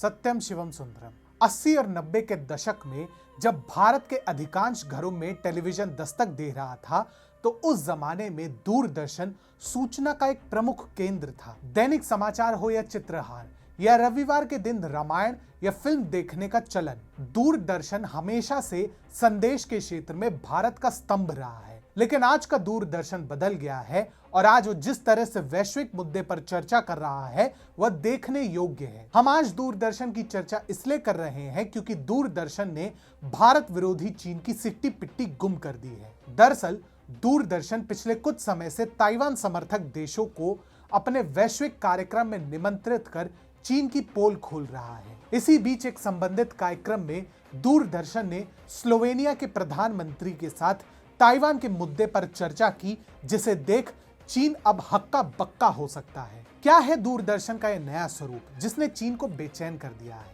सत्यम शिवम सुंदरम। 80 और 90 के दशक में जब भारत के अधिकांश घरों में टेलीविजन दस्तक दे रहा था, तो उस जमाने में दूरदर्शन सूचना का एक प्रमुख केंद्र था। दैनिक समाचार हो या चित्रहार या रविवार के दिन रामायण या फिल्म देखने का चलन, दूरदर्शन हमेशा से संदेश के क्षेत्र में भारत का स्तंभ रहा है। लेकिन आज का दूरदर्शन बदल गया है और आज वो जिस तरह से वैश्विक मुद्दे पर चर्चा कर रहा है वह देखने योग्य है। हम आज दूरदर्शन की चर्चा इसलिए कर रहे हैं क्योंकि दूरदर्शन ने भारत विरोधी चीन की सिट्टी पिट्टी गुम कर दी है। दरअसल दूरदर्शन पिछले कुछ समय से ताइवान समर्थक देशों को अपने वैश्विक कार्यक्रम में निमंत्रित कर चीन की पोल खोल रहा है। इसी बीच एक संबंधित कार्यक्रम में दूरदर्शन ने स्लोवेनिया के प्रधानमंत्री के साथ ताइवान के मुद्दे पर चर्चा की, जिसे देख चीन अब हक्का बक्का हो सकता है। क्या है दूरदर्शन का यह नया स्वरूप जिसने चीन को बेचैन कर दिया है?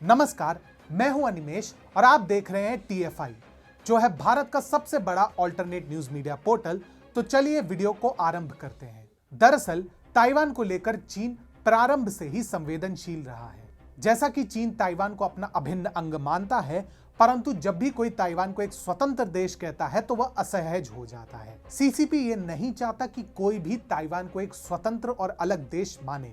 नमस्कार, मैं हूं अनिमेश और आप देख रहे हैं TFI, जो है भारत का सबसे बड़ा ऑल्टरनेट न्यूज मीडिया पोर्टल। तो चलिए वीडियो को आरंभ करते हैं। दरअसल ताइवान को लेकर चीन प्रारंभ से ही संवेदनशील रहा है। जैसा कि चीन ताइवान को अपना अभिन्न अंग मानता है, परंतु जब भी कोई ताइवान को एक स्वतंत्र देश कहता है तो वह असहज हो जाता है। CCP ये नहीं चाहता कि कोई भी ताइवान को एक स्वतंत्र और अलग देश माने।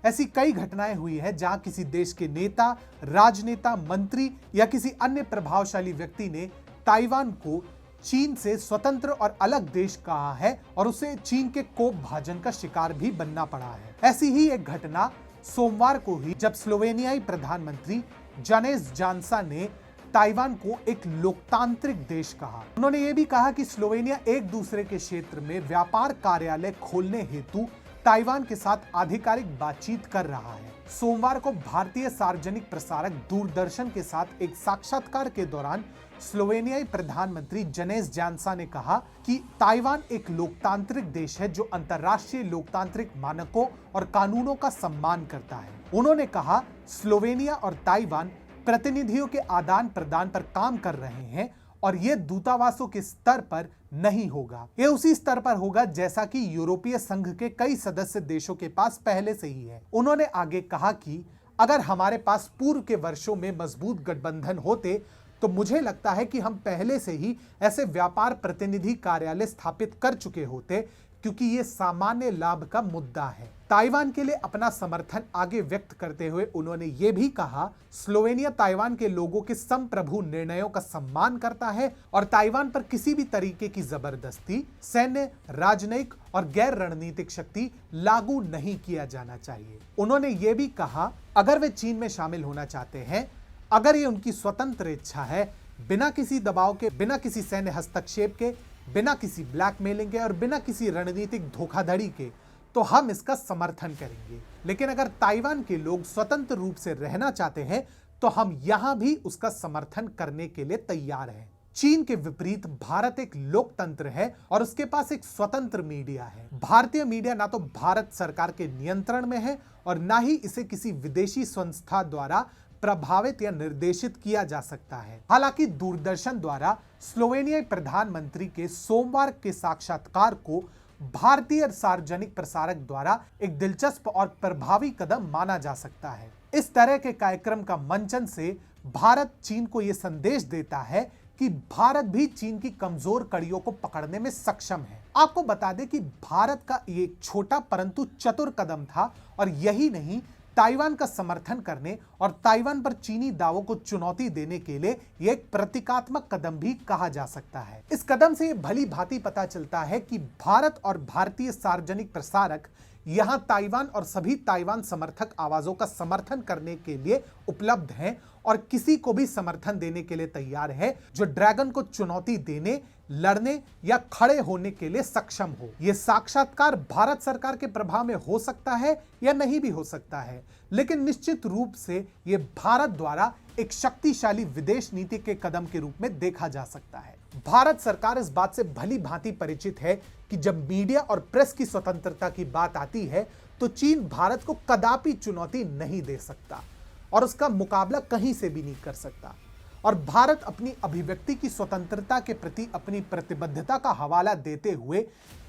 ऐसी कई घटनाएं हुई है जहां किसी देश के नेता, राजनेता, मंत्री या किसी अन्य प्रभावशाली व्यक्ति ने ताइवान को चीन से स्वतंत्र और अलग देश कहा है और उसे चीन के कोप भाजन का शिकार भी बनना पड़ा है। ऐसी ही एक घटना सोमवार को हुई जब स्लोवेनियाई प्रधानमंत्री जनेस जानसा ने ताइवान को एक लोकतांत्रिक देश कहा। उन्होंने यह भी कहा कि स्लोवेनिया एक दूसरे के क्षेत्र में व्यापार कार्यालय खोलने हेतु ताइवान के साथ आधिकारिक बातचीत कर रहा है। सोमवार को भारतीय सार्वजनिक प्रसारक दूरदर्शन के साथ एक साक्षात्कार के दौरान स्लोवेनियाई प्रधानमंत्री जनेस जानसा ने कहा कि ताइवान एक लोकतांत्रिक देश है जो अंतर्राष्ट्रीय लोकतांत्रिक मानकों और कानूनों का सम्मान करता है। उन्होंने कहा, स्लोवेनिया और ताइवान प्रतिनिधियों के आदान प्रदान पर काम कर रहे हैं और यह दूतावासों के स्तर पर नहीं होगा, यह उसी स्तर पर होगा जैसा कि यूरोपीय संघ के कई सदस्य देशों के पास पहले से ही है। उन्होंने आगे कहा कि अगर हमारे पास पूर्व के वर्षों में मजबूत गठबंधन होते तो मुझे लगता है कि हम पहले से ही ऐसे व्यापार प्रतिनिधि कार्यालय स्थापित कर चुके होते, क्योंकि यह सामान्य लाभ का मुद्दा है। ताइवान के लिए अपना समर्थन आगे व्यक्त करते हुए उन्होंने ये भी कहा, स्लोवेनिया ताइवान के लोगों के संप्रभु निर्णयों का सम्मान करता है और ताइवान पर किसी भी तरीके की जबरदस्ती, सैन्य, राजनयिक और गैर रणनीतिक शक्ति लागू नहीं किया जाना चाहिए। उन्होंने ये भी कहा, अगर वे चीन में शामिल होना चाहते हैं, अगर ये उनकी स्वतंत्र इच्छा है, बिना किसी दबाव के, बिना किसी सैन्य हस्तक्षेप के, बिना किसी ब्लैकमेलिंग के और बिना किसी रणनीतिक धोखाधड़ी के, तो हम इसका समर्थन करेंगे। लेकिन अगर ताइवान के लोग स्वतंत्र रूप से रहना चाहते हैं तो हम यहां भी उसका समर्थन करने के लिए तैयार हैं। चीन के विपरीत भारत एक लोकतंत्र है और उसके पास एक स्वतंत्र मीडिया है। भारतीय मीडिया ना तो भारत सरकार के नियंत्रण में है और ना ही इसे किसी विदेशी संस्था द्वारा प्रभावित या निर्देशित किया जा सकता है। हालांकि दूरदर्शन द्वारा स्लोवेनियाई प्रधानमंत्री के सोमवार के साक्षात्कार को भारतीय सार्वजनिक प्रसारक द्वारा एक दिलचस्प और प्रभावी कदम माना जा सकता है। इस तरह के कार्यक्रम का मंचन से भारत चीन को यह संदेश देता है कि भारत भी चीन की कमजोर कड़ियों को पकड़ने में सक्षम है। आपको बता दें कि भारत का ये एक छोटा परंतु चतुर कदम था और यही नहीं, ताइवान का समर्थन करने और ताइवान पर चीनी दावों को चुनौती देने के लिए यह एक प्रतीकात्मक कदम भी कहा जा सकता है। इस कदम से यह भली भांति पता चलता है कि भारत और भारतीय सार्वजनिक प्रसारक यहां ताइवान और सभी ताइवान समर्थक आवाजों का समर्थन करने के लिए उपलब्ध हैं और किसी को भी समर्थन देने के लिए तैयार है जो ड्रैगन को चुनौती देने, लड़ने या खड़े होने के लिए सक्षम हो। यह साक्षात्कार भारत सरकार के प्रभाव में हो सकता है या नहीं भी हो सकता है, लेकिन निश्चित रूप से यह भारत द्वारा एक शक्तिशाली विदेश नीति के कदम के रूप में देखा जा सकता है। भारत सरकार इस बात से भली भांति परिचित है कि जब मीडिया और प्रेस की स्वतंत्रता की बात आती है तो चीन भारत को कदापि चुनौती नहीं दे सकता और उसका मुकाबला कहीं से भी नहीं कर सकता। और भारत अपनी अभिव्यक्ति की स्वतंत्रता के प्रति अपनी प्रतिबद्धता का हवाला देते हुए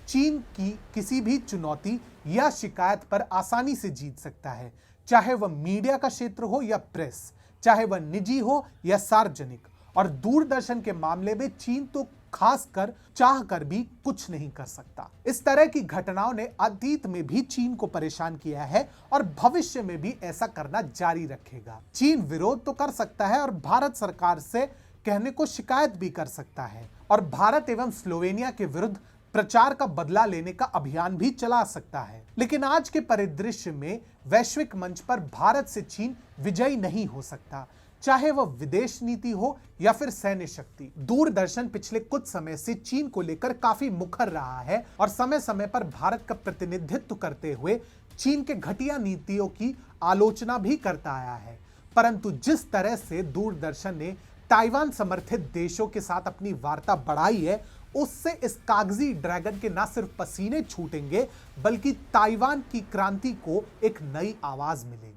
चीन की किसी भी चुनौती या शिकायत पर आसानी से जीत सकता है, चाहे वह मीडिया का क्षेत्र हो या प्रेस, चाहे वह निजी हो या सार्वजनिक। और दूरदर्शन के मामले में चीन तो खासकर चाह कर भी कुछ नहीं कर सकता। इस तरह की घटनाओं ने अतीत में भी चीन को परेशान किया है और भविष्य में भी ऐसा करना जारी रखेगा। चीन विरोध तो कर सकता है और भारत सरकार से कहने को शिकायत भी कर सकता है और भारत एवं स्लोवेनिया के विरुद्ध प्रचार का बदला लेने का अभियान भी चला सकता है। लेकिन आज के परिदृश्य में वैश्विक मंच पर भारत से चीन विजयी नहीं हो सकता, चाहे वह विदेश नीति हो या फिर सैन्य शक्ति। दूरदर्शन पिछले कुछ समय से चीन को लेकर काफी मुखर रहा है और समय समय पर भारत का प्रतिनिधित्व करते हुए चीन के घटिया नीतियों की आलोचना भी करता आया है। परंतु जिस तरह से दूरदर्शन ने ताइवान समर्थित देशों के साथ अपनी वार्ता बढ़ाई है, उससे इस कागजी ड्रैगन के न सिर्फ पसीने छूटेंगे बल्कि ताइवान की क्रांति को एक नई आवाज मिलेगी।